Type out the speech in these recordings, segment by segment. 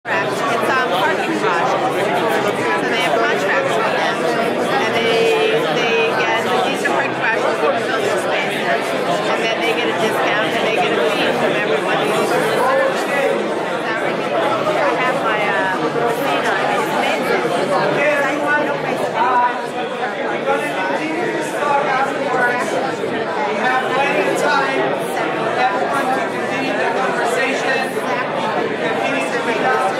It's parking garages. So they have contracts with them, and they get these are parking garages for building spaces, and then they get a discount and they get a fee from everyone who uses the service. I have my receipt on it. It's amazing. We're going to continue this talk afterwards. We have plenty of time. Everyone can continue the conversation. Continue to read out.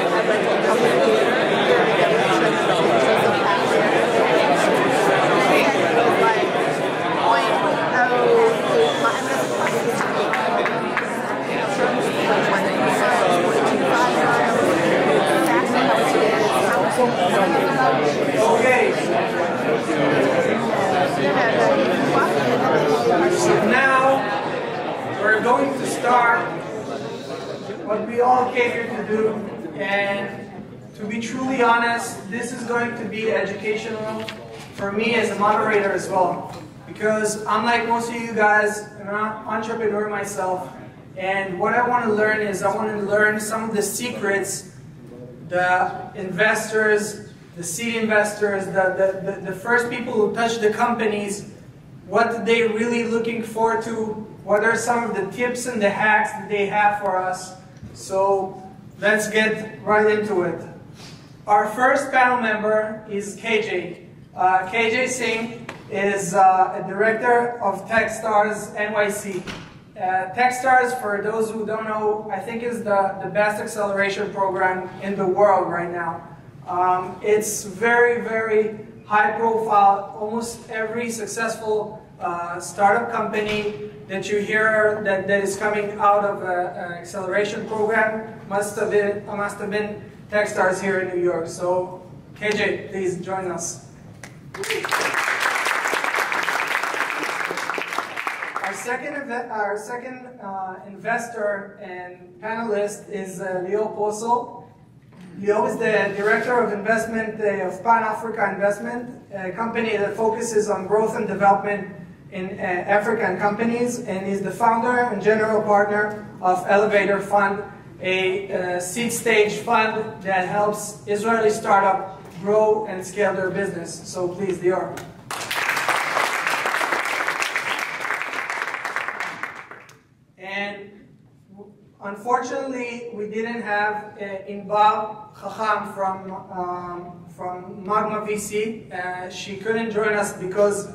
Okay. So now we're going to start what we all came here to do, and to be truly honest, this is going to be educational for me as a moderator as well, because unlike most of you guys, I'm an entrepreneur myself, and what I want to learn is I want to learn some of the secrets the investors, the seed investors, the first people who touch the companies, what they're really looking forward to, what are some of the tips and the hacks that they have for us. So let's get right into it. Our first panel member is KJ. KJ Singh is a director of Techstars NY. Techstars, for those who don't know, I think is the best acceleration program in the world right now. It's very, very high profile. Almost every successful startup company that you hear that is coming out of an acceleration program must have been Techstars here in New York. So KJ, please join us. Our second investor and panelist is Lior Prosor. Lior is the director of investment of Pan-Africa Investment, a company that focuses on growth and development in African companies, and is the founder and general partner of Elevator Fund, a seed stage fund that helps Israeli startups grow and scale their business. So please, Lior. And unfortunately, we didn't have Inbal Chacham from Magma VC. She couldn't join us because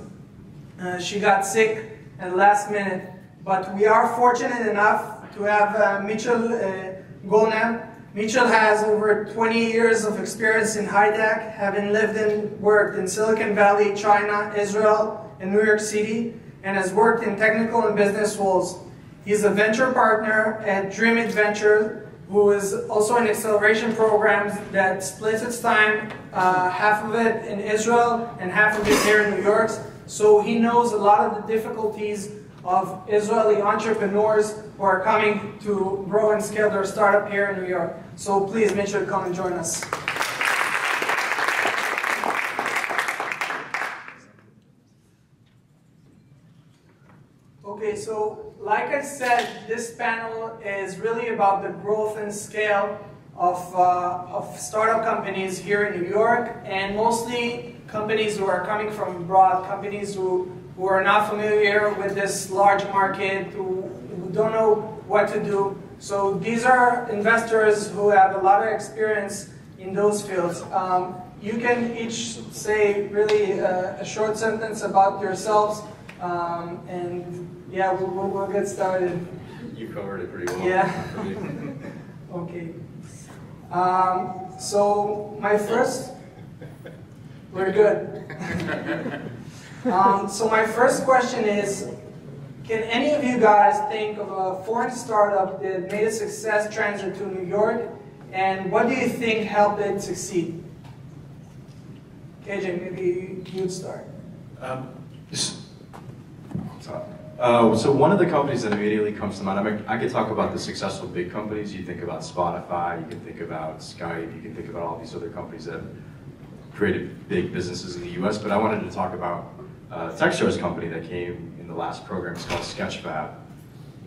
she got sick at the last minute. But we are fortunate enough to have Mitchell Golner. Mitchell has over 20 years of experience in high tech, having lived and worked in Silicon Valley, China, Israel, and New York City, and has worked in technical and business roles. He's a venture partner at Dreamit Venture, who is also in acceleration programs that splits its time, half of it in Israel and half of it here in New York. So he knows a lot of the difficulties of Israeli entrepreneurs who are coming to grow and scale their startup here in New York. So please, Mitchell, come and join us. Okay, so like I said, this panel is really about the growth and scale of startup companies here in New York, and mostly companies who are coming from abroad, companies who are not familiar with this large market, who don't know what to do. So these are investors who have a lot of experience in those fields. You can each say really a short sentence about yourselves, and yeah, we'll get started. You covered it pretty well. Yeah. Okay. So my first, we're good. So my first question is, can any of you guys think of a foreign startup that made a success transfer to New York, and what do you think helped it succeed? KJ, maybe you'd start. So one of the companies that immediately comes to mind, I mean, I could talk about the successful big companies. You think about Spotify, you can think about Skype, you can think about all these other companies that have created big businesses in the US, but I wanted to talk about Techstars company that came in the last program. It's called Sketchfab.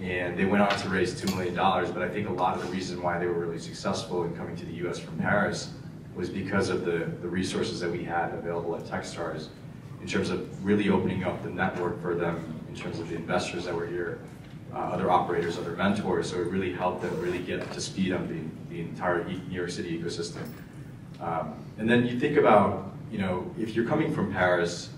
and they went on to raise $2 million, but I think a lot of the reason why they were really successful in coming to the US from Paris was because of the resources that we had available at Techstars in terms of really opening up the network for them, in terms of the investors that were here, other operators, other mentors, so it really helped them really get up to speed on the entire New York City ecosystem. And then you think about, you know, if you're coming from Paris,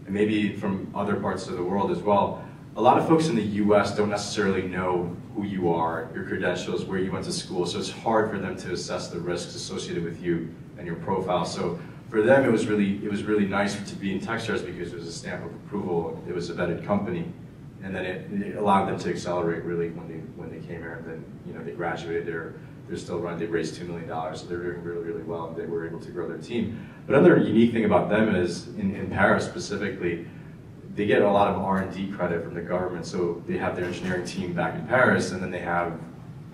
and maybe from other parts of the world as well, a lot of folks in the US don't necessarily know who you are, your credentials, where you went to school, so it's hard for them to assess the risks associated with you and your profile. So for them, it was really nice to be in Techstars because it was a stamp of approval, it was a vetted company, and then it allowed them to accelerate really when they came here, and then, you know, they graduated, they're still running, they raised $2 million, so they're doing really, really well, and they were able to grow their team. But another unique thing about them is, in Paris specifically, they get a lot of R&D credit from the government, so they have their engineering team back in Paris, and then they have,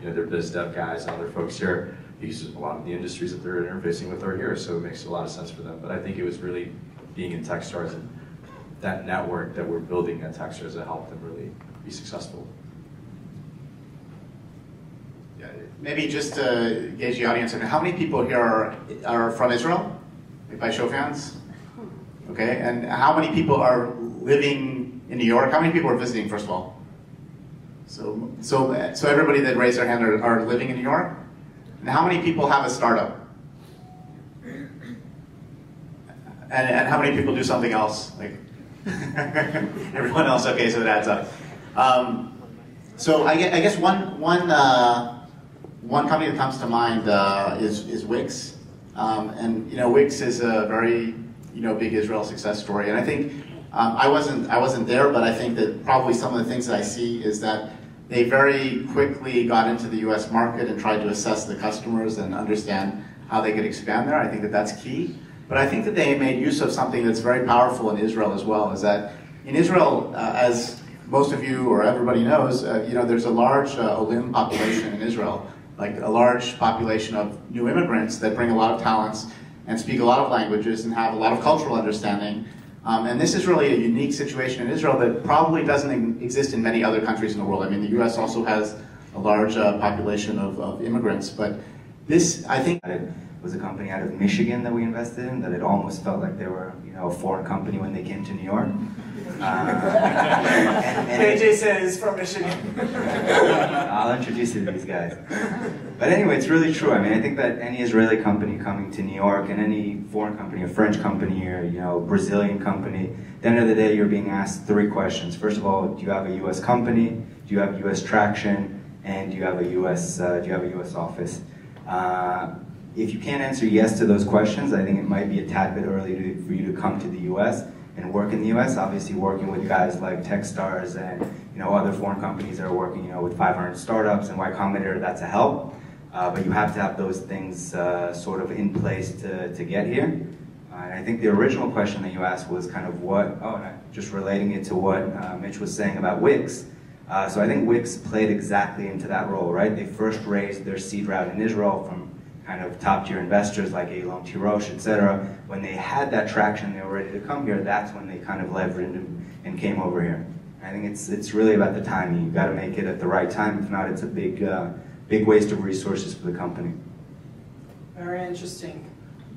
you know, their biz dev guys and other folks here, because a lot of the industries that they're interfacing with are here, so it makes a lot of sense for them. But I think it was really being in Techstars and that network that we're building at Techstars that helped them really be successful. Yeah, maybe just to gauge the audience, how many people here are from Israel? Like by show of hands? Okay, and how many people are living in New York? How many people are visiting, first of all? So everybody that raised their hand are living in New York? And how many people have a startup? And how many people do something else? Like everyone else, okay, so it adds up. So I guess one company that comes to mind is Wix. And you know, Wix is a very big Israel success story. And I think I wasn't there, but I think that probably some of the things that I see is that they very quickly got into the US market and tried to assess the customers and understand how they could expand there. I think that that's key. But I think that they made use of something that's very powerful in Israel as well, is that in Israel, as most of you or everybody knows, there's a large Olim population in Israel, like a large population of new immigrants that bring a lot of talents and speak a lot of languages and have a lot of cultural understanding. And this is really a unique situation in Israel that probably doesn't exist in many other countries in the world. I mean, the US also has a large population of immigrants, but this, I think... It was a company out of Michigan that we invested in, that it almost felt like they were, a foreign company when they came to New York. AJ says from Michigan. I'll introduce you to these guys. But anyway, it's really true. I mean, I think that any Israeli company coming to New York, and any foreign company, a French company or Brazilian company, at the end of the day, you're being asked 3 questions. First of all, do you have a U.S. company? Do you have U.S. traction? And do you have a U.S. office? If you can't answer yes to those questions, I think it might be a tad bit early for you to come to the U.S. and work in the U.S. Obviously, working with guys like Techstars and other foreign companies that are working with 500 startups and Y Combinator, that's a help. But you have to have those things sort of in place to get here. And I think the original question that you asked was kind of just relating it to what Mitch was saying about Wix. So I think Wix played exactly into that role, right? They first raised their seed round in Israel from kind of top-tier investors like Elon Tirosh, etc. When they had that traction, they were ready to come here. That's when they kind of leveraged and came over here. I think it's really about the timing. You've got to make it at the right time. If not, it's a big waste of resources for the company. Very interesting.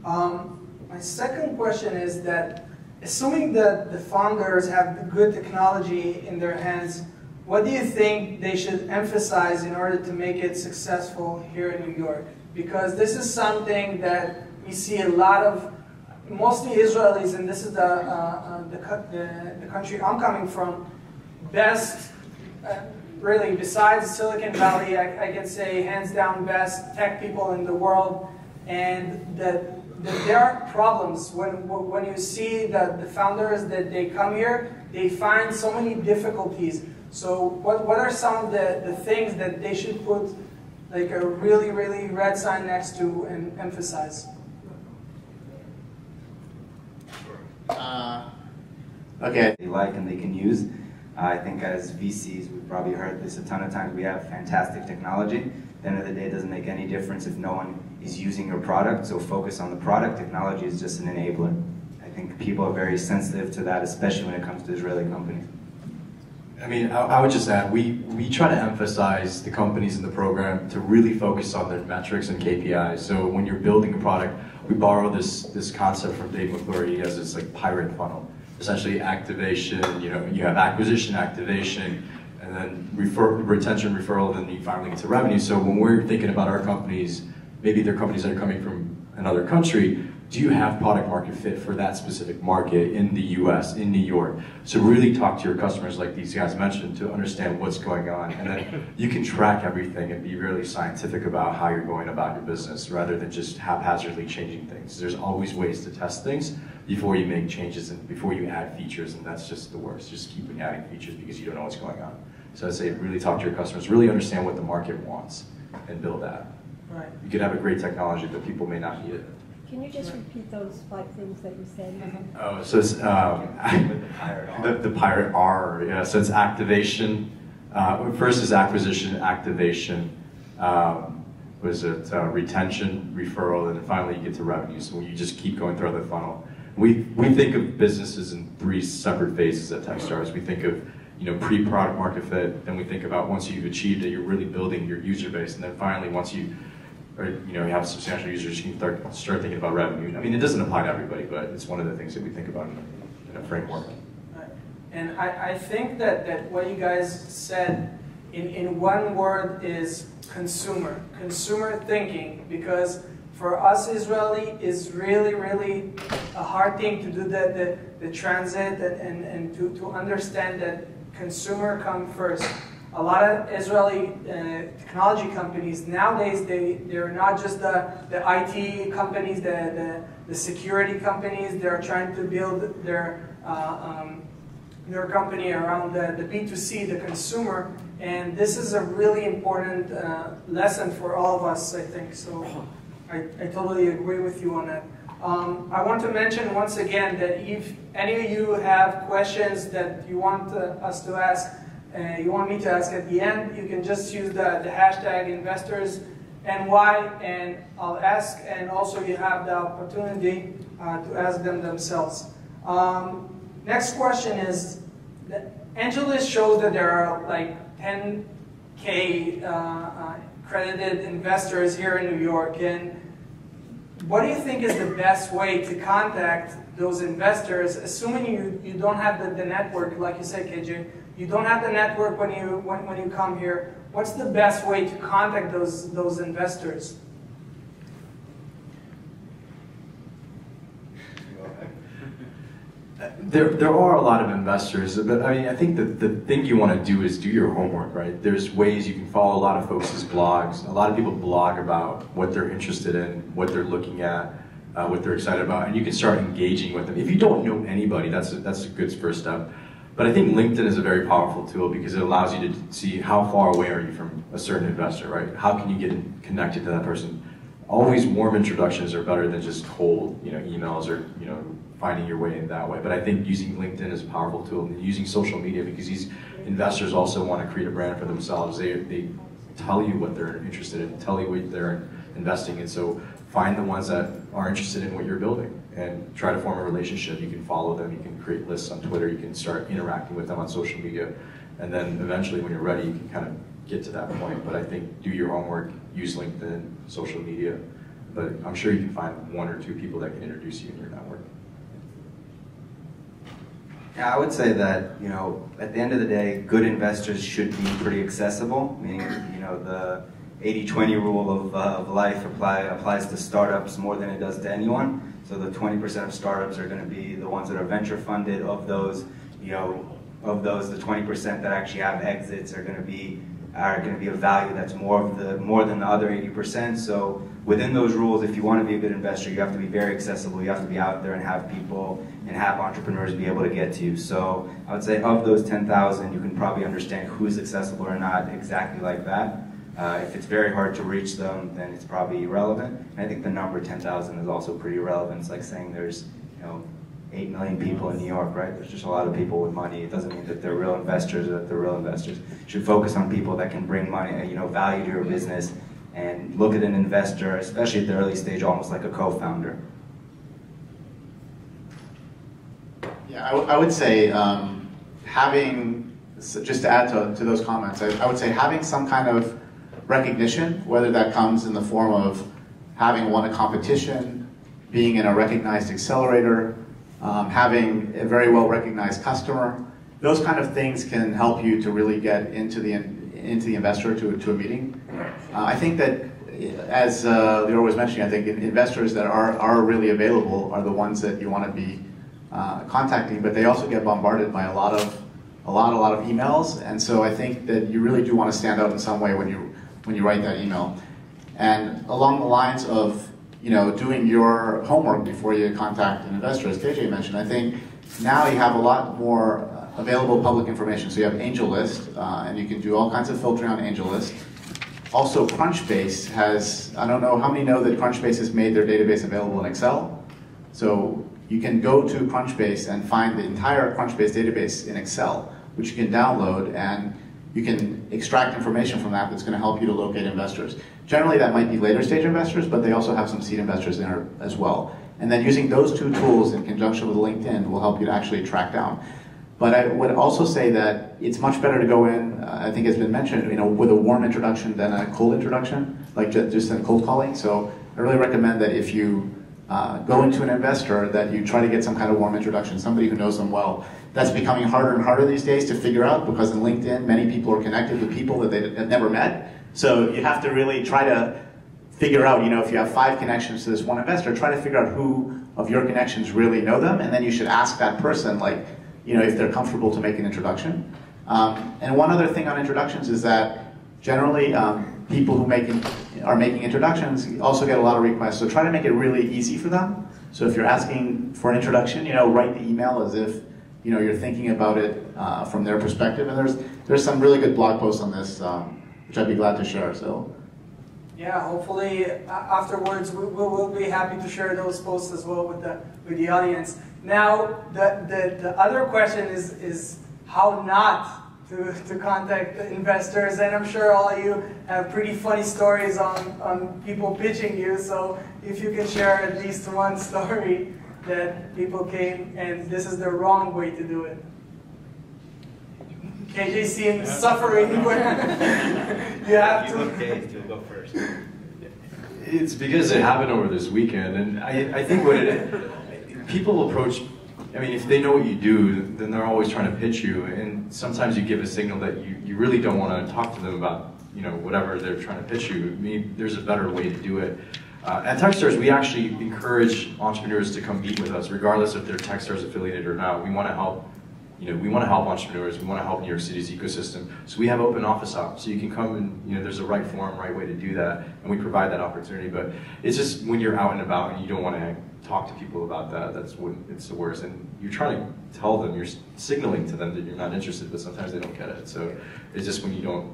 My second question is that, assuming that the founders have the good technology in their hands, what do you think they should emphasize in order to make it successful here in New York? Because this is something that we see a lot of, mostly Israelis, and this is the country I'm coming from, best, really, besides Silicon Valley, I can say hands down best tech people in the world, and that there are problems when you see that the founders that they come here, they find so many difficulties. So what are some of the things that they should put like a really, really red sign next to and emphasize? Okay. They like and they can use. I think as VCs, we've probably heard this a ton of times, we have fantastic technology. At the end of the day, it doesn't make any difference if no one is using your product, so focus on the product. Technology is just an enabler. I think people are very sensitive to that, especially when it comes to Israeli companies. I mean, I would just add, we try to emphasize the companies in the program to really focus on their metrics and KPIs. So when you're building a product, we borrow this concept from Dave McClure. He has this like pirate funnel. Essentially activation, you have acquisition, activation, and then retention, referral, then you finally get to revenue. So when we're thinking about our companies, maybe they're companies that are coming from another country, do you have product market fit for that specific market in the US, in New York? So really talk to your customers like these guys mentioned to understand what's going on. And then you can track everything and be really scientific about how you're going about your business rather than just haphazardly changing things. There's always ways to test things before you make changes and before you add features, and that's just the worst. Just keep adding features because you don't know what's going on. So I'd say really talk to your customers, really understand what the market wants and build that. Right. You could have a great technology, but people may not need it. Can you just repeat those 5 things that you said? Oh, so it's the pirate R. Yeah, so it's activation. First is acquisition, activation. Retention, referral, and then finally you get to revenue. So you just keep going through the funnel. We think of businesses in 3 separate phases at Techstars. We think of pre-product market fit. Then we think about once you've achieved it, you're really building your user base, and then finally once you have substantial users, you can start thinking about revenue. I mean, it doesn't apply to everybody, but it's one of the things that we think about in a framework. Right. And I think that what you guys said in one word is consumer thinking, because for us Israeli is really, really a hard thing to do the transit and to understand that consumer come first. A lot of Israeli technology companies nowadays, they're not just the IT companies, the security companies. They're trying to build their company around the B2C, the consumer, and this is a really important lesson for all of us, I think. So I totally agree with you on that. I want to mention once again that if any of you have questions that you want us to ask, you want me to ask at the end, you can just use the hashtag InvestorsNY and I'll ask, and also you have the opportunity to ask them themselves. Next question is, AngelList shows that there are like 10K accredited investors here in New York, and what do you think is the best way to contact those investors, assuming you don't have the network, like you said, KJ, you don't have the network when you come here. What's the best way to contact those investors? There are a lot of investors, but I mean, I think the thing you want to do is do your homework, right? There's ways you can follow a lot of folks' blogs. A lot of people blog about what they're interested in, what they're looking at, what they're excited about, and you can start engaging with them. If you don't know anybody, that's a good first step. But I think LinkedIn is a very powerful tool because it allows you to see how far away are you from a certain investor, right? How can you get connected to that person? Always warm introductions are better than just cold, emails or finding your way in that way. But I think using LinkedIn is a powerful tool, and using social media, because these investors also want to create a brand for themselves. They tell you what they're interested in, tell you what they're investing in. So find the ones that are interested in what you're building and try to form a relationship. You can follow them, you can create lists on Twitter, you can start interacting with them on social media, and then eventually when you're ready, you can kind of get to that point. But I think do your homework, use LinkedIn, social media, but I'm sure you can find 1 or 2 people that can introduce you in your network. Yeah, I would say that, at the end of the day, good investors should be pretty accessible, meaning, the 80-20 rule of life applies to startups more than it does to anyone. So the 20% of startups are going to be the ones that are venture funded. Of those, the 20% that actually have exits are going to be a value that's more than the other 80%. So within those rules, if you want to be a good investor, you have to be very accessible. You have to be out there and have people and have entrepreneurs be able to get to you. So I would say of those 10,000, you can probably understand who's accessible or not exactly like that. If it's very hard to reach them, then it's probably irrelevant. And I think the number 10,000 is also pretty relevant. It's like saying there's 8 million people in New York, right? There's just a lot of people with money. It doesn't mean that they're real investors or that they're real investors. You should focus on people that can bring money, value to your business, and look at an investor, especially at the early stage, almost like a co-founder. Yeah, I would say having so just to add to those comments, I would say having some kind of recognition, whether that comes in the form of having won a competition, being in a recognized accelerator, having a very well recognized customer, those kind of things can help you to really get into the investor to a meeting. I think that, as Lior was mentioning, I think investors that are really available are the ones that you want to be contacting, but they also get bombarded by a lot of emails, and so I think that you really do want to stand out in some way when you write that email. And along the lines of doing your homework before you contact an investor, as KJ mentioned, I think now you have a lot more available public information. So you have AngelList, and you can do all kinds of filtering on AngelList. Also, Crunchbase has, I don't know how many know that Crunchbase has made their database available in Excel. So you can go to Crunchbase and find the entire Crunchbase database in Excel, which you can download, and you can extract information from that that's going to help you to locate investors. Generally, that might be later stage investors, but they also have some seed investors in there as well. And then using those two tools in conjunction with LinkedIn will help you to actually track down. But I would also say that it's much better to go in, I think it's been mentioned, with a warm introduction than a cold introduction, like just a cold calling. So I really recommend that if you go into an investor, that you try to get some kind of warm introduction, somebody who knows them well. That's becoming harder and harder these days to figure out, because in LinkedIn, many people are connected with people that they have never met. So you have to really try to figure out, if you have 5 connections to this one investor, try to figure out who of your connections really know them, and then you should ask that person, if they're comfortable to make an introduction. And one other thing on introductions is that generally people who are making introductions also get a lot of requests, so try to make it really easy for them. So if you're asking for an introduction, write the email as if you're thinking about it from their perspective. And there's some really good blog posts on this, which I'd be glad to share. So. Yeah, hopefully afterwards we will be happy to share those posts as well with the audience. Now, the other question is how not to contact investors, and I'm sure all of you have pretty funny stories on people pitching you, so if you can share at least one story that people came and this is the wrong way to do it. KJ seems suffering when you have to. Okay, you'll go first. It's because it happened over this weekend, and I think people approach, if they know what you do, then they're always trying to pitch you, and sometimes you give a signal that you really don't want to talk to them about, whatever they're trying to pitch you. There's a better way to do it. At Techstars, we actually encourage entrepreneurs to come meet with us, regardless if they're Techstars affiliated or not. We want to help. We want to help entrepreneurs. We want to help New York City's ecosystem. So we have open office hours. So you can come and, there's a right forum, right way to do that, and we provide that opportunity. But it's just when you're out and about and you don't want to talk to people about that, that's when it's the worst. And you're trying to tell them, you're signaling to them that you're not interested, but sometimes they don't get it. So it's just when you don't,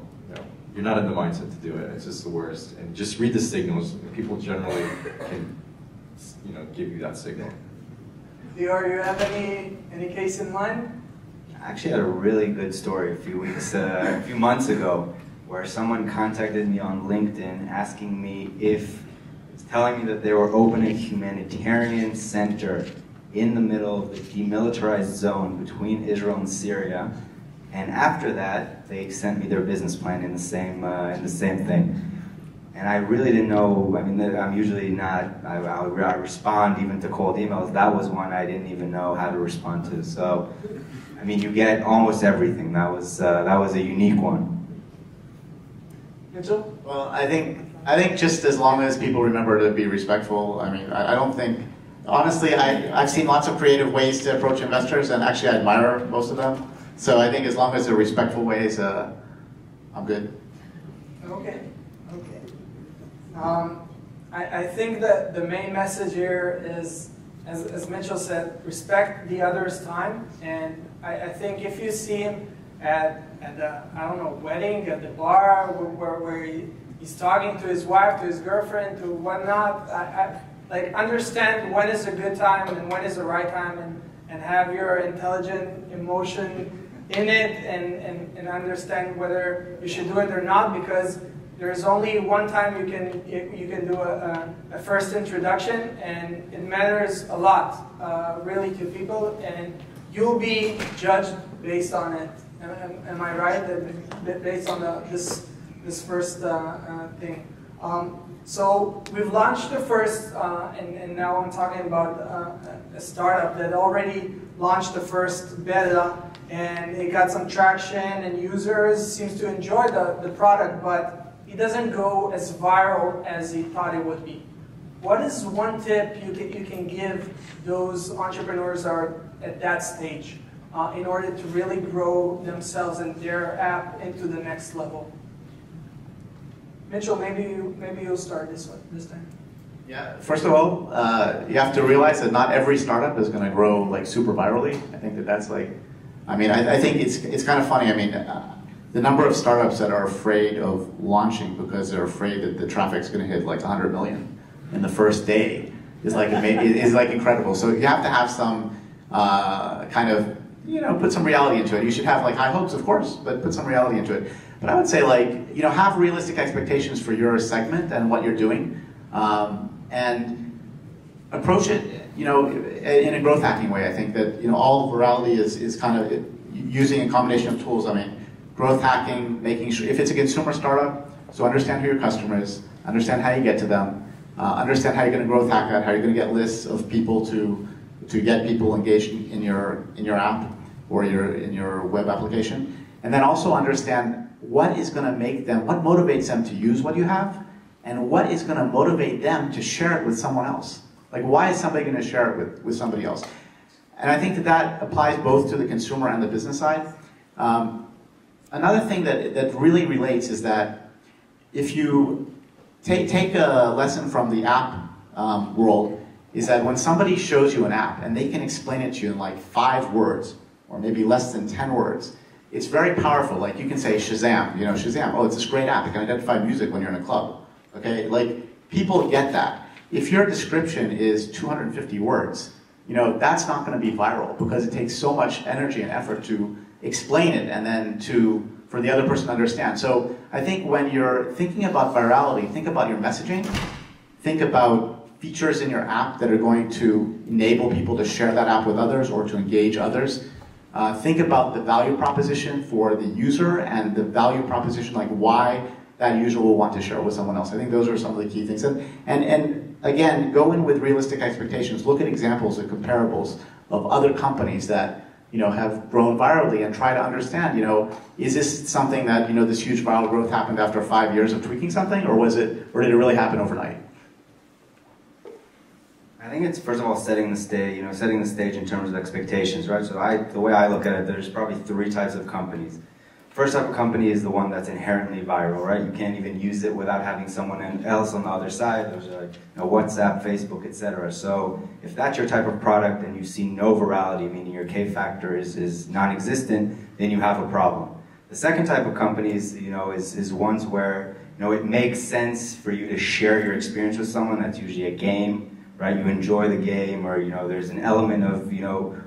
you're not in the mindset to do it. It's just the worst. And just read the signals. People generally can, give you that signal. Lior, you have any case in mind? I actually had a really good story a few months ago, where someone contacted me on LinkedIn asking me telling me that they were opening a humanitarian center in the middle of the demilitarized zone between Israel and Syria, and after that, they sent me their business plan in the same thing. And I really didn't know. I'm usually not. I respond even to cold emails. That was one I didn't even know how to respond to. So. You get almost everything. That was a unique one. Mitchell? Well, I think just as long as people remember to be respectful. I don't think, honestly, I've seen lots of creative ways to approach investors, and actually I admire most of them. So I think as long as they're respectful ways, I'm good. Okay. I think that the main message here is, as Mitchell said, respect the other's time. And I think if you see him at the wedding, at the bar, where he's talking to his wife, to his girlfriend, to whatnot, understand when is a good time and when is the right time, and have your intelligent emotion in it, and understand whether you should do it or not, because there's only one time you can do a first introduction, and it matters a lot, really, to people, and you'll be judged based on it. Am I right? Based on this first thing. So we've launched the first, and now I'm talking about a startup that already launched the first beta, and it got some traction, and users seems to enjoy the product, but it doesn't go as viral as he thought it would be. What is one tip you can give those entrepreneurs that are at that stage in order to really grow themselves and their app into the next level? Mitchell, maybe you'll start this time. Yeah. First of all, you have to realize that not every startup is going to grow like super virally. I think that's like, I mean, I think it's kind of funny. I mean, the number of startups that are afraid of launching because they're afraid that the traffic's going to hit like 100 million in the first day is like incredible. So you have to have some kind of, you know, put some reality into it. You should have like high hopes, of course, but put some reality into it. But I would say, like, you know, have realistic expectations for your segment and what you're doing, and approach it, you know, in a growth hacking way. I think that, you know, all virality is kind of using a combination of tools. I mean, growth hacking, making sure, if it's a consumer startup, so understand who your customer is, understand how you get to them, understand how you're going to growth hack that, how you're going to get lists of people to get people engaged in your app or in your web application, and then also understand what is going to make them, what motivates them to use what you have, and what is going to motivate them to share it with someone else. Like, why is somebody going to share it with somebody else? And I think that applies both to the consumer and the business side. Another thing that really relates is that if you take a lesson from the app world, is that when somebody shows you an app and they can explain it to you in like 5 words, or maybe less than 10 words, it's very powerful. Like, you can say Shazam, you know, Shazam, oh, it's this great app. It can identify music when you're in a club, okay? Like, people get that. If your description is 250 words, you know, that's not going to be viral because it takes so much energy and effort to explain it and then for the other person to understand. So I think when you're thinking about virality, think about your messaging, think about features in your app that are going to enable people to share that app with others or to engage others. Think about the value proposition for the user and the value proposition, like why that user will want to share it with someone else. I think those are some of the key things. And again, go in with realistic expectations. Look at examples and comparables of other companies that, you know, have grown virally and try to understand, you know, is this something that, you know, this huge viral growth happened after 5 years of tweaking something, or did it really happen overnight? I think it's, first of all, setting the stage, setting the stage in terms of expectations, right? So the way I look at it, there's probably 3 types of companies. First type of company is the one that's inherently viral, right? You can't even use it without having someone else on the other side. There's like, WhatsApp, Facebook, etc. So if that's your type of product and you see no virality, meaning your K factor is non-existent, then you have a problem. The second type of companies, is ones where, it makes sense for you to share your experience with someone. That's usually a game. Right, you enjoy the game, or there's an element of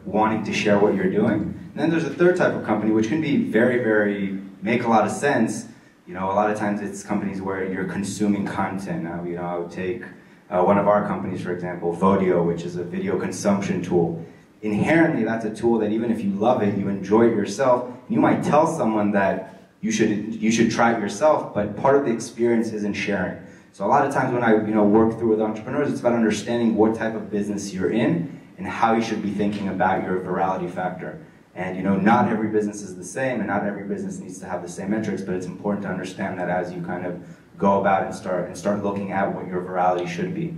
wanting to share what you're doing. And then there's a third type of company, which can be very make a lot of sense. A lot of times it's companies where you're consuming content. I would take one of our companies, for example, Vodio, which is a video consumption tool. Inherently, that's a tool that even if you love it, you enjoy it yourself. You might tell someone that you should try it yourself, but part of the experience isn't sharing. So a lot of times when I work through with entrepreneurs, it's about understanding what type of business you're in and how you should be thinking about your virality factor. And not every business is the same, and not every business needs to have the same metrics, but it's important to understand that as you kind of go about and start looking at what your virality should be.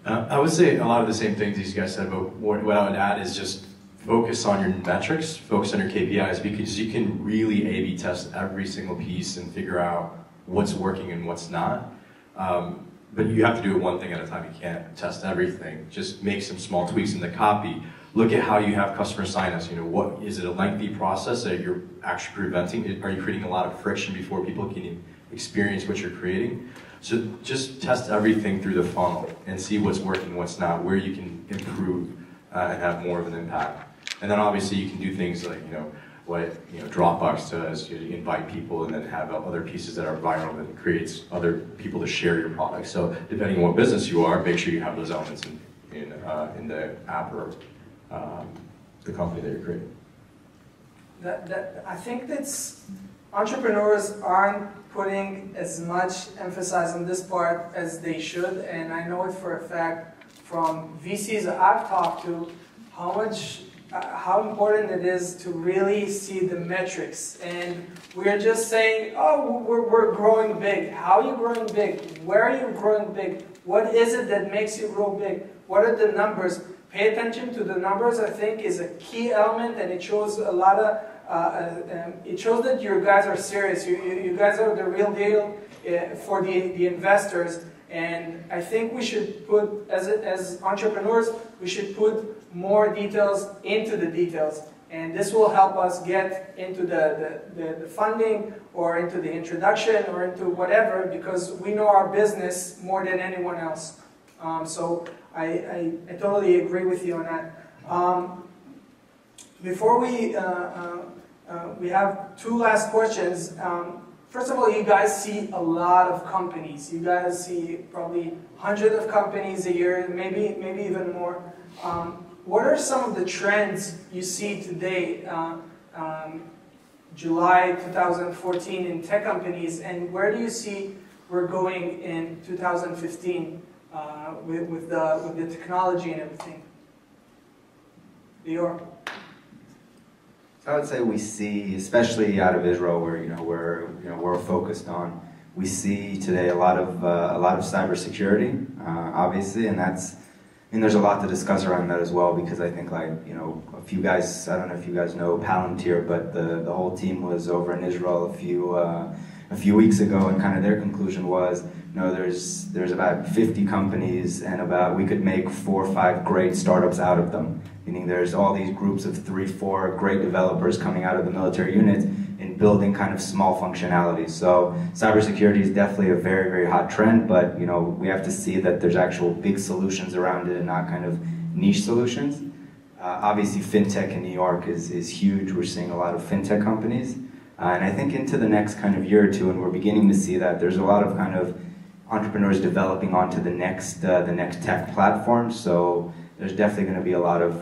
I would say a lot of the same things these guys said, but what I would add is just focus on your metrics, focus on your KPIs, because you can really A/B test every single piece and figure out what's working and what's not. But you have to do it one thing at a time. You can't test everything. Just make some small tweaks in the copy. Look at how you have customer sign-ups. What is it, a lengthy process that you're actually preventing? Are you creating a lot of friction before people can experience what you're creating? So just test everything through the funnel and see what's working, what's not, where you can improve and have more of an impact. And then obviously you can do things like, what Dropbox does, you invite people and then have other pieces that are viral that creates other people to share your product. So depending on what business you are, make sure you have those elements in the app or the company that you're creating. I think that's entrepreneurs aren't putting as much emphasis on this part as they should, and I know it for a fact from VCs that I've talked to how important it is to really see the metrics. And we're just saying, oh, we're growing big. How are you growing big? Where are you growing big? What is it that makes you grow big? What are the numbers? Pay attention to the numbers, I think, is a key element, and it shows a lot of, it shows that you guys are serious. You guys are the real deal for the investors. And I think we should put, as entrepreneurs, we should put more details into the details. And this will help us get into the funding or into the introduction or into whatever, because we know our business more than anyone else. So I totally agree with you on that. Before we have two last questions. First of all, you guys see a lot of companies. You guys see probably hundreds of companies a year, maybe even more. What are some of the trends you see today, July 2014, in tech companies, and where do you see we're going in 2015 with the technology and everything? Lior? I would say we see, especially out of Israel, where we're focused on, we see today a lot of cybersecurity, obviously, and there's a lot to discuss around that as well, because I think, like, a few guys, I don't know if you guys know Palantir, but the whole team was over in Israel a few weeks ago, and kind of their conclusion was, there's about 50 companies, and we could make 4 or 5 great startups out of them. Meaning there's all these groups of 3, 4 great developers coming out of the military units and building kind of small functionalities. So cybersecurity is definitely a very, very hot trend, but we have to see that there's actual big solutions around it and not kind of niche solutions. Obviously fintech in New York is huge. We're seeing a lot of fintech companies. And I think into the next kind of year or two, and we're beginning to see that, there's a lot of kind of entrepreneurs developing onto the next tech platform. So there's definitely going to be a lot of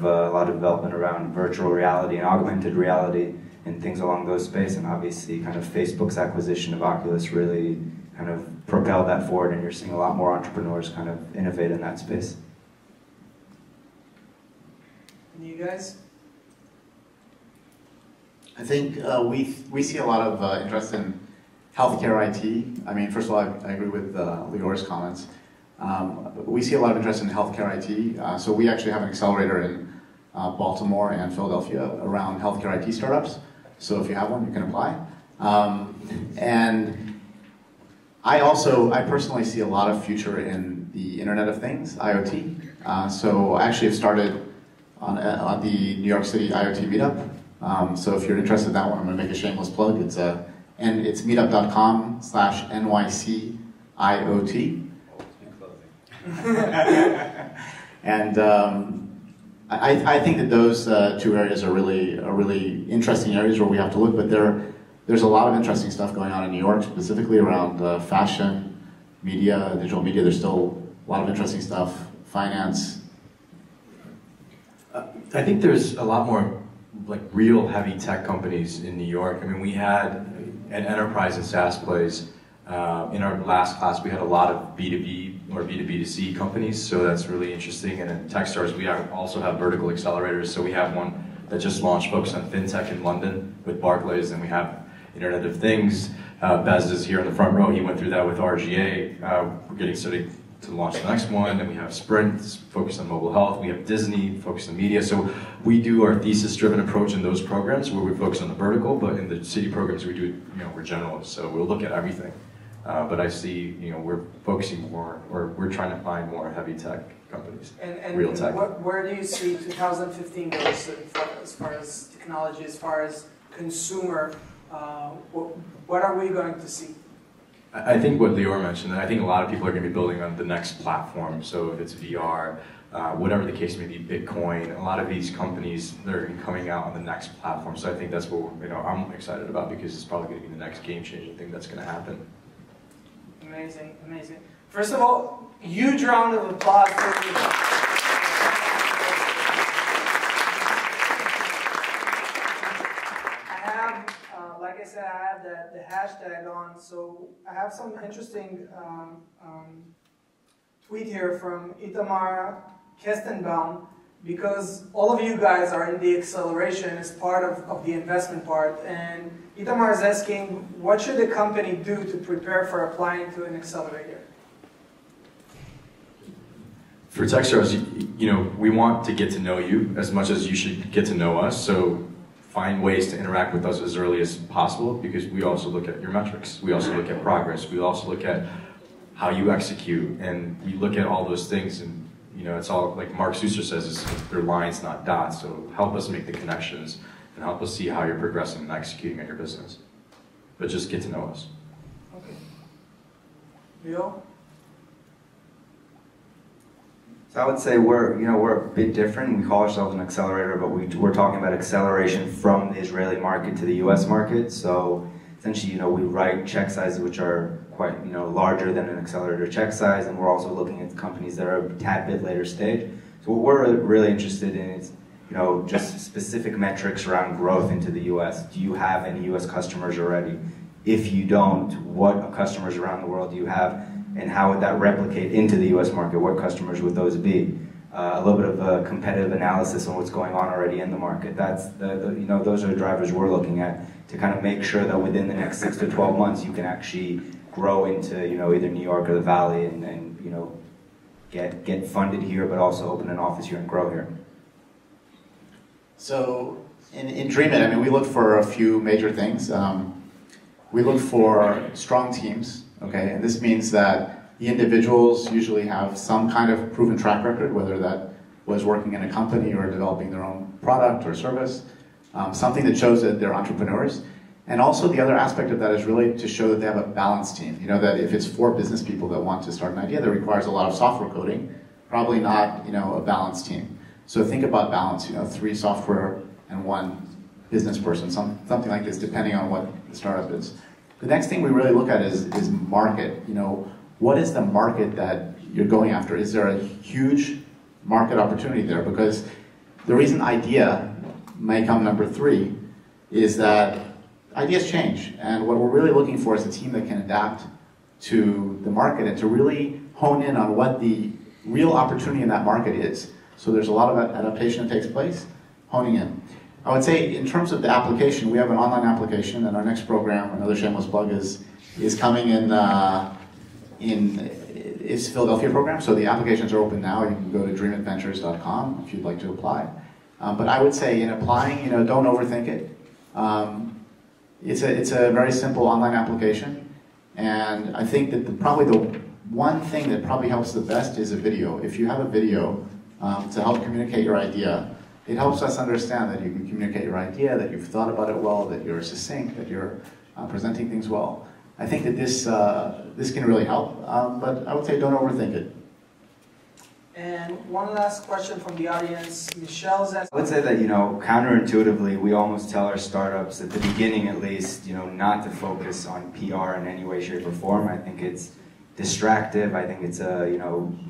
development around virtual reality and augmented reality and things along those space. And obviously, kind of Facebook's acquisition of Oculus really kind of propelled that forward, and you're seeing a lot more entrepreneurs kind of innovate in that space. And you guys? I think we see a lot of interest in healthcare IT. I mean, first of all, I agree with Lior's comments. We see a lot of interest in healthcare IT. So we actually have an accelerator in Baltimore and Philadelphia around healthcare IT startups. So if you have one, you can apply. And I personally see a lot of future in the Internet of Things, IoT. So I actually have started on the New York City IoT meetup. So if you're interested in that one, I'm going to make a shameless plug. It's meetup.com/NYCIoT. And I think that those 2 areas are really interesting areas where we have to look, but there's a lot of interesting stuff going on in New York, specifically around fashion, media, digital media. There's still a lot of interesting stuff, finance. I think there's a lot more like real heavy tech companies in New York. I mean, we had an enterprise and SaaS plays. In our last class, we had a lot of B2B or B2B2C companies, so that's really interesting. And in Techstars, we also have vertical accelerators. So we have one that just launched focused on fintech in London with Barclays, and we have Internet of Things. Bez is here in the front row. He went through that with RGA. We're getting started to launch the next one. And we have Sprint focused on mobile health. We have Disney focused on media. So we do our thesis-driven approach in those programs where we focus on the vertical, but in the city programs we do, we're generalists. So we'll look at everything. But I see, we're focusing more, or we're trying to find more heavy tech companies, and real tech. Where do you see 2015 goes as far as technology, as far as consumer? What are we going to see? I think what Lior mentioned, I think a lot of people are going to be building on the next platform. So if it's VR, whatever the case may be, Bitcoin, a lot of these companies, they're coming out on the next platform. So I think that's what I'm excited about, because it's probably going to be the next game-changing thing that's going to happen. Amazing, amazing. First of all, huge round of applause for you. I said, I have the hashtag on, so I have some interesting tweet here from Itamar Kestenbaum, because all of you guys are in the acceleration as part of the investment part, and Itamar is asking, what should a company do to prepare for applying to an accelerator? For Techstars, we want to get to know you as much as you should get to know us, so find ways to interact with us as early as possible, because we also look at your metrics, we also look at progress, we also look at how you execute, and we look at all those things, and it's all, like Mark Susser says, they're lines, not dots, so help us make the connections, and help us see how you're progressing and executing on your business. But just get to know us. Okay. Lior? So I would say we're a bit different. We call ourselves an accelerator, but we're talking about acceleration from the Israeli market to the U.S. market. So essentially, we write check sizes which are quite larger than an accelerator check size, and we're also looking at companies that are a tad bit later stage. So what we're really interested in is just specific metrics around growth into the U.S. Do you have any U.S. customers already? If you don't, what customers around the world do you have? And how would that replicate into the U.S. market? What customers would those be? A little bit of a competitive analysis on what's going on already in the market. That's those are the drivers we're looking at to kind of make sure that within the next 6 to 12 months you can actually grow into either New York or the Valley and get funded here, but also open an office here and grow here. So in Dreamit, we look for a few major things. We look for strong teams. Okay, and this means that the individuals usually have some kind of proven track record, whether that was working in a company or developing their own product or service, something that shows that they're entrepreneurs. And also the other aspect of that is really to show that they have a balanced team. That if it's 4 business people that want to start an idea that requires a lot of software coding, probably not a balanced team. So think about balance, 3 software and 1 business person, something like this, depending on what the startup is. The next thing we really look at is market. What is the market that you're going after? Is there a huge market opportunity there? Because the reason idea may come number 3 is that ideas change. And what we're really looking for is a team that can adapt to the market and to really hone in on what the real opportunity in that market is. So there's a lot of adaptation that takes place, honing in. I would say in terms of the application, we have an online application, and our next program, another shameless plug, is coming in it's the Philadelphia program. So the applications are open now. You can go to dreamitventures.com if you'd like to apply. But I would say in applying, don't overthink it. It's a very simple online application, and I think that probably the one thing that probably helps the best is a video. If you have a video to help communicate your idea, it helps us understand that you can communicate your idea, that you've thought about it well, that you're succinct, that you're presenting things well. I think that this can really help, but I would say don't overthink it. And one last question from the audience. Michelle's asking. I would say that, counterintuitively, we almost tell our startups, at the beginning at least, not to focus on PR in any way, shape, or form. I think it's distractive. I think it's a,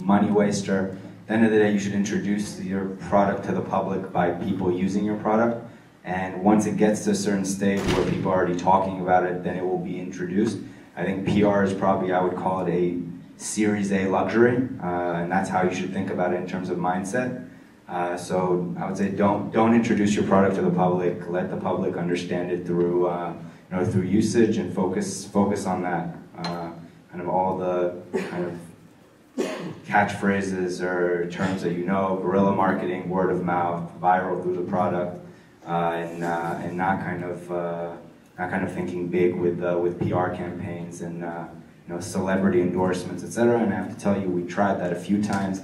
money waster. At the end of the day, you should introduce your product to the public by people using your product. And once it gets to a certain stage where people are already talking about it, then it will be introduced. I think PR is probably, I would call it a Series A luxury, and that's how you should think about it in terms of mindset. So I would say don't introduce your product to the public. Let the public understand it through through usage, and focus on that. Kind of all the kind of catchphrases or terms that guerrilla marketing, word of mouth, viral through the product, and not kind of thinking big with PR campaigns and celebrity endorsements, etc. And I have to tell you, we tried that a few times.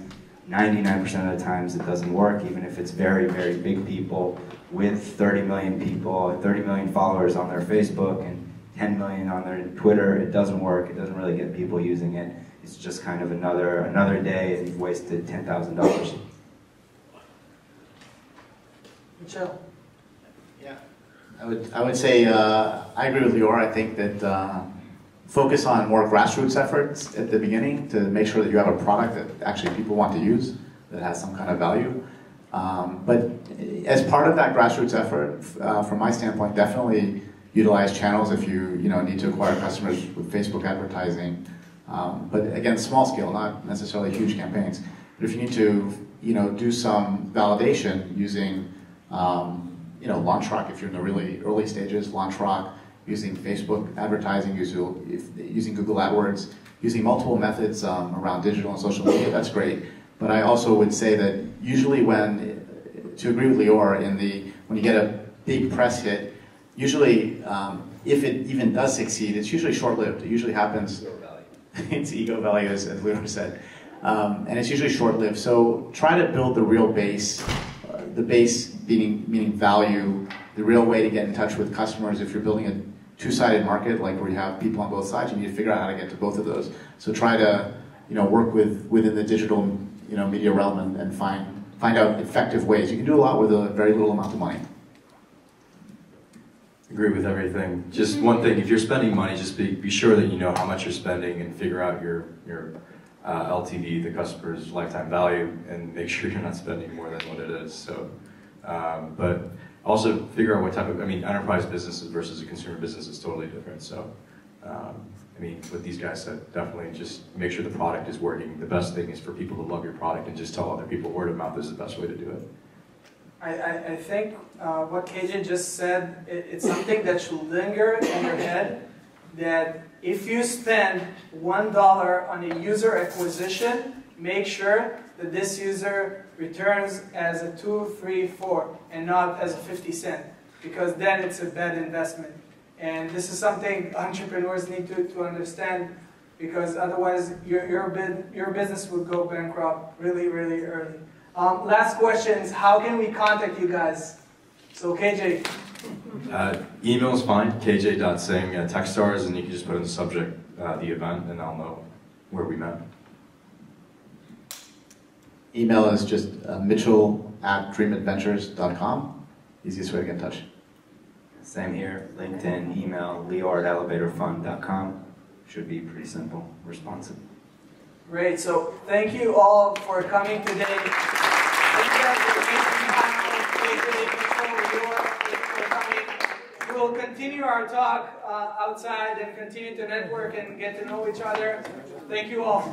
99% of the times it doesn't work, even if it's very, very big people with 30 million people, 30 million followers on their Facebook and 10 million on their Twitter. It doesn't work. It doesn't really get people using it. It's just kind of another day, and you've wasted $10,000. Michelle. Yeah, I would say I agree with Lior. I think that focus on more grassroots efforts at the beginning to make sure that you have a product that actually people want to use, that has some kind of value. But as part of that grassroots effort, from my standpoint, definitely utilize channels if you need to acquire customers with Facebook advertising. But again, small scale, not necessarily huge campaigns. But if you need to do some validation using LaunchRock, if you're in the really early stages, LaunchRock, using Facebook advertising, using Google AdWords, using multiple methods around digital and social media, that's great. But I also would say that usually to agree with Lior, when you get a big press hit, usually if it even does succeed, it's usually short-lived. It usually happens, it's ego value, as Lior said. And it's usually short-lived. So try to build the real base, the base meaning value, the real way to get in touch with customers. If you're building a two-sided market, like where you have people on both sides, you need to figure out how to get to both of those. So try to work within the digital media realm and find out effective ways. You can do a lot with a very little amount of money. Agree with everything. Just one thing, if you're spending money, just be sure that you know how much you're spending and figure out your LTV, the customer's lifetime value, and make sure you're not spending more than what it is. So, but also figure out what type of, enterprise businesses versus a consumer business is totally different. So, what these guys said, definitely just make sure the product is working. The best thing is for people to love your product and just tell other people. Word of mouth is the best way to do it. I think what KJ just said, it's something that should linger in your head, that if you spend $1 on a user acquisition, make sure that this user returns as a 2, 3, 4, and not as a 50 cent, because then it's a bad investment. And this is something entrepreneurs need to understand, because otherwise your business would go bankrupt really, really early. Last question is, how can we contact you guys? So KJ. Email is fine, kj.singh at Techstars, and you can just put in the subject the event, and I'll know where we met. Email is just mitchell@dreamitventures.com. Easiest way to get in touch. Same here, LinkedIn, email, lior@elevatorfund.com. Should be pretty simple, responsive. Great, so thank you all for coming today. Thank you guys for making time. Thank you for coming. We will continue our talk outside and continue to network and get to know each other. Thank you all.